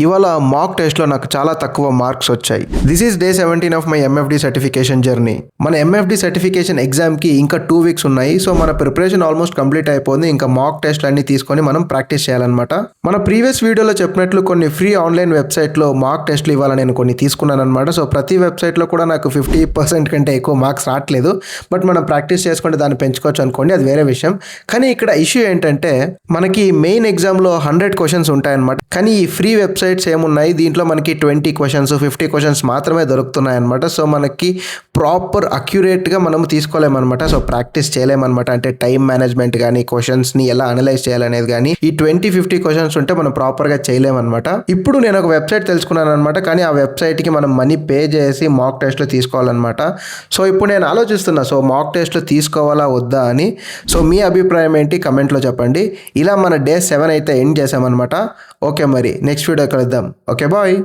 ఇవాళ మాక్ టెస్ట్లో నాకు చాలా తక్కువ మార్క్స్ వచ్చాయి. This is day 17 of my MFD certification journey. మన ఎంఎఫ్డి సర్టిఫికేషన్ ఎగ్జామ్కి ఇంకా 2 వీక్స్ ఉన్నాయి. సో మన ప్రిపరేషన్ ఆల్మోస్ట్ కంప్లీట్ అయిపోయింది. ఇంకా మాక్ టెస్ట్లు అన్ని తీసుకొని మనం ప్రాక్టీస్ చేయాలన్నమాట. మన ప్రీవియస్ వీడియోలో చెప్పినట్లు కొన్ని ఫ్రీ ఆన్లైన్ వెబ్సైట్లో మాక్ టెస్ట్లు ఇవాళ నేను కొన్ని తీసుకున్నాను అనమాట. సో ప్రతి వెబ్సైట్లో కూడా నాకు 50% కంటే ఎక్కువ మార్క్స్ రావట్లేదు. బట్ మనం ప్రాక్టీస్ చేసుకుంటే దాన్ని పెంచుకోవచ్చు అనుకోండి, అది వేరే విషయం. కానీ ఇక్కడ ఇష్యూ ఏంటంటే మనకి మెయిన్ ఎగ్జామ్లో 100 క్వశ్చన్స్ ఉంటాయన్నమాట. కానీ ఈ ఫ్రీ వెబ్సైట్స్ ఏమున్నాయి, దీంట్లో మనకి 20 క్వశ్చన్స్ 50 క్వశ్చన్స్ మాత్రమే దొరుకుతున్నాయి అనమాట. సో మనకి ప్రాపర్ అక్యురేట్గా మనం తీసుకోలేమన్నమాట. So practice చేయలేమన్నమాట. అంటే టైం మేనేజ్మెంట్ కానీ క్వశ్చన్స్ని ఎలా అనలైజ్ చేయాలనేది కానీ ఈ 20-50 క్వశ్చన్స్ ఉంటే మనం ప్రాపర్గా చేయలేమన్నమాట. ఇప్పుడు నేను ఒక వెబ్సైట్ తెలుసుకున్నాను అనమాట. కానీ ఆ వెబ్సైట్కి మనం మనీ పే చేసి మాక్ టెస్ట్లో తీసుకోవాలన్నమాట. సో ఇప్పుడు నేను ఆలోచిస్తున్నా, సో మాక్ టెస్ట్లో తీసుకోవాలా వద్దా అని. సో మీ అభిప్రాయం ఏంటి కమెంట్లో చెప్పండి. ఇలా మన డే 7 అయితే ఎండ్ చేసామన్నమాట. ఓకే, మరి నెక్స్ట్ వీడియో కలుద్దాం. Okay, bye.